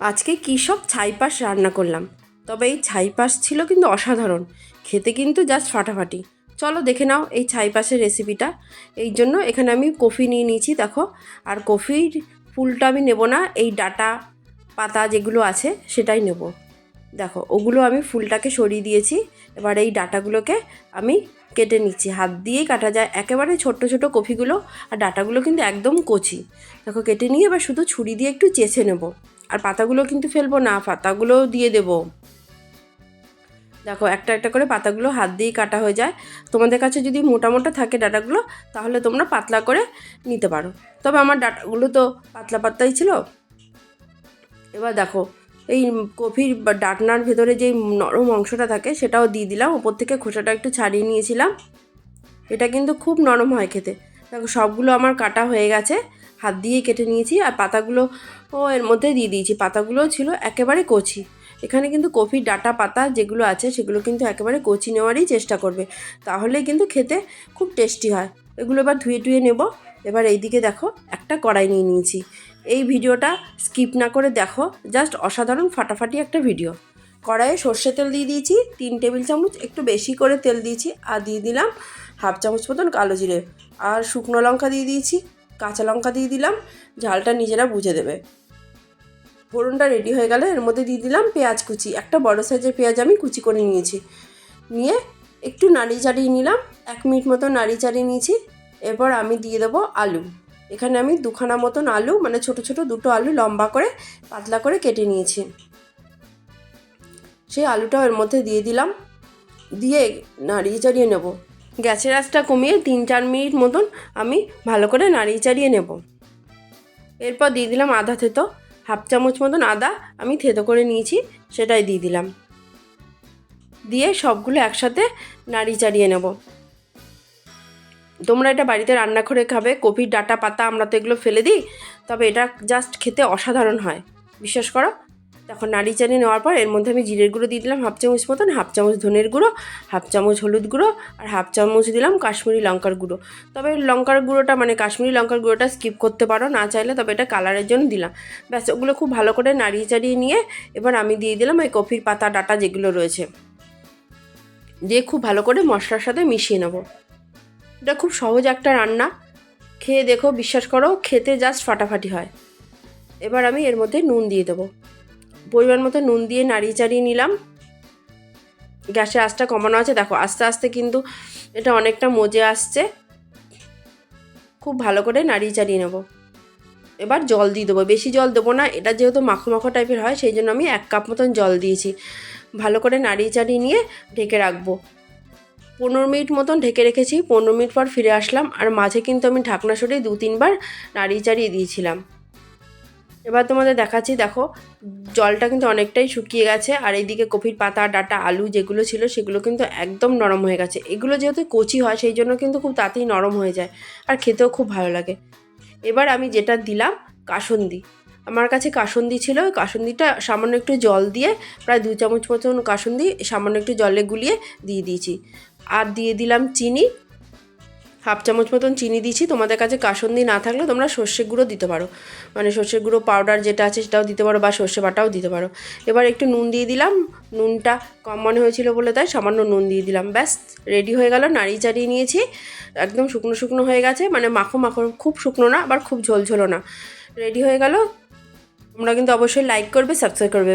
আজকে কী সব ছাইপাশ রান্না করলাম, তবে এই ছাইপাশ ছিল কিন্তু অসাধারণ, খেতে কিন্তু জাস্ট ফাটাফাটি। চলো দেখে নাও এই ছাইপাশের রেসিপিটা। এই জন্য এখানে আমি কফি নিয়ে নিয়েছি দেখো, আর কফির ফুলটা আমি নেব না, এই ডাটা পাতা যেগুলো আছে সেটাই নেব। দেখো ওগুলো আমি ফুলটাকে সরিয়ে দিয়েছি, এবার এই ডাটাগুলোকে আমি কেটে নিচ্ছি। হাত দিয়েই কাটা যায়, একেবারে ছোট্ট ছোট কফিগুলো, আর ডাটাগুলো কিন্তু একদম কচি। দেখো কেটে নিয়ে এবার শুধু ছুরি দিয়ে একটু চেঁচে নেব, আর পাতাগুলো কিন্তু ফেলবো না, পাতাগুলোও দিয়ে দেব। দেখো একটা একটা করে পাতাগুলো হাত দিয়েই কাটা হয়ে যায়। তোমাদের কাছে যদি মোটা মোটা থাকে ডাটাগুলো, তাহলে তোমরা পাতলা করে নিতে পারো, তবে আমার ডাটাগুলো তো পাতলা পাতলাই ছিল। এবার দেখো এই কফির ডাটনার ভেতরে যেই নরম অংশটা থাকে সেটাও দিয়ে দিলাম, ওপর থেকে খোসাটা একটু ছাড়িয়ে নিয়েছিলাম। এটা কিন্তু খুব নরম হয় খেতে। দেখো সবগুলো আমার কাটা হয়ে গেছে, হাত দিয়ে কেটে নিয়েছি, আর পাতাগুলো এর মধ্যে দিয়ে দিয়েছি। পাতাগুলোও ছিল একেবারে কচি। এখানে কিন্তু কফির ডাটা পাতা যেগুলো আছে সেগুলো কিন্তু একেবারে কচি নেওয়ারই চেষ্টা করবে, তাহলেই কিন্তু খেতে খুব টেস্টি হয়। এগুলো এবার ধুয়ে টুয়ে নেব। এবার এইদিকে দেখো একটা কড়াই নিয়ে নিয়েছি। এই ভিডিওটা স্কিপ না করে দেখো, জাস্ট অসাধারণ ফাটাফাটি একটা ভিডিও। কড়াইয়ে সর্ষে তেল দিয়ে দিয়েছি 3 টেবিল চামচ, একটু বেশি করে তেল দিয়েছি, আর দিয়ে দিলাম হাফ চামচ মতন কালো জিরে, আর শুকনো লঙ্কা দিয়ে দিয়েছি, কাঁচা লঙ্কা দিয়ে দিলাম, ঝালটা নিজেরা বুঝে দেবে। ফোড়নটা রেডি হয়ে গেলে এর মধ্যে দিয়ে দিলাম পেঁয়াজ কুচি, একটা বড় সাইজের পেঁয়াজ আমি কুচি করে নিয়েছি। নিয়ে একটু নাড়িয়ে চাড়িয়ে নিলাম, 1 মিনিট মতো নাড়িয়ে চাড়িয়ে নিয়েছি। এরপর আমি দিয়ে দেবো আলু। এখানে আমি 2খানা মতন আলু, মানে ছোট ছোট 2টো আলু লম্বা করে পাতলা করে কেটে নিয়েছি। সেই আলুটাও এর মধ্যে দিয়ে দিলাম, দিয়ে নাড়িয়ে চাড়িয়ে নেব। গ্যাসের আঁচটা কমিয়ে 3-4 মিনিট মতন আমি ভালো করে নাড়িয়ে চাড়িয়ে নেব। এরপর দিয়ে দিলাম আদা থেতো, হাফ চামচ মতন আদা আমি থেতো করে নিয়েছি, সেটাই দিয়ে দিলাম। দিয়ে সবগুলো একসাথে নাড়িয়ে চাড়িয়ে নেব। তোমরা এটা বাড়িতে রান্না করে খাবে। কফির ডাটা পাতা আমরা তো এগুলো ফেলে দিই, তবে এটা জাস্ট খেতে অসাধারণ হয়, বিশ্বাস করো। দেখো নাড়িয়ে চাড়িয়ে নেওয়ার পর এর মধ্যে আমি জিরের গুঁড়ো দিয়ে দিলাম হাফ চামচ মতন, হাফ চামচ ধনের গুঁড়ো, হাফ চামচ হলুদ গুঁড়ো, আর হাফ চামচ দিলাম কাশ্মীরি লঙ্কার গুঁড়ো। তবে লঙ্কার গুঁড়োটা, মানে কাশ্মীরি লঙ্কার গুঁড়োটা স্কিপ করতে পারো না চাইলে, তবে এটা কালারের জন্য দিলাম। ব্যাস ওগুলো খুব ভালো করে নাড়িয়ে চাড়িয়ে নিয়ে এবার আমি দিয়ে দিলাম এই কফির পাতা ডাটা যেগুলো রয়েছে, দিয়ে খুব ভালো করে মশলার সাথে মিশিয়ে নেব। এটা খুব সহজ একটা রান্না, খেয়ে দেখো, বিশ্বাস করো খেতে জাস্ট ফাটাফাটি হয়। এবার আমি এর মধ্যে নুন দিয়ে দেবো, পরিমাণ মতো নুন দিয়ে নাড়িয়ে চাড়িয়ে নিলাম। গ্যাসের আঁচটা কমানো আছে, দেখো আস্তে আস্তে কিন্তু এটা অনেকটা মজে আসছে। খুব ভালো করে নাড়িয়ে চাড়িয়ে নেব। এবার জল দিয়ে দেবো, বেশি জল দেবো না, এটা যেহেতু মাখো মাখো টাইপের হয় সেই জন্য আমি 1 কাপ মতন জল দিয়েছি। ভালো করে নাড়িয়ে চাড়িয়ে নিয়ে ঢেকে রাখবো। 15 মিনিট মতন ঢেকে রেখেছি। 15 মিনিট পর ফিরে আসলাম, আর মাঝে কিন্তু আমি ঢাকনা সরিয়ে 2-3 বার নাড়িয়ে চাড়িয়ে দিয়েছিলাম। এবার তোমাদের দেখাচ্ছি, দেখো জলটা কিন্তু অনেকটাই শুকিয়ে গেছে, আর এইদিকে কফির পাতা ডাটা আলু যেগুলো ছিল সেগুলো কিন্তু একদম নরম হয়ে গেছে। এগুলো যেহেতু কচি হয় সেই জন্য কিন্তু খুব তাড়াতাড়ি নরম হয়ে যায়, আর খেতেও খুব ভালো লাগে। এবার আমি যেটা দিলাম কাসুন্দি, আমার কাছে কাসুন্দি ছিল, ওই কাসুন্দিটা সামান্য একটু জল দিয়ে, প্রায় 2 চামচ মতন কাসুন্দি সামান্য একটু জলে গুলিয়ে দিয়ে দিয়েছি। আর দিয়ে দিলাম চিনি, হাফ চামচ মতন চিনি দিয়েছি। তোমাদের কাছে কাসুন্দি না থাকলে তোমরা সর্ষে গুঁড়ো দিতে পারো, মানে সর্ষে গুঁড়ো পাউডার যেটা আছে সেটাও দিতে পারো, বা সর্ষে বাটাও দিতে পারো। এবার একটু নুন দিয়ে দিলাম, নুনটা কম মনে হয়েছিল বলে তাই সামান্য নুন দিয়ে দিলাম। ব্যাস রেডি হয়ে গেল, নাড়িয়ে চাড়িয়ে নিয়েছি। একদম শুকনো শুকনো হয়ে গেছে, মানে মাখো মাখো, খুব শুকনো না আবার খুব ঝোলঝোলও না, রেডি হয়ে গেল। তোমরা কিন্তু অবশ্যই লাইক করবে, সাবস্ক্রাইব করবে।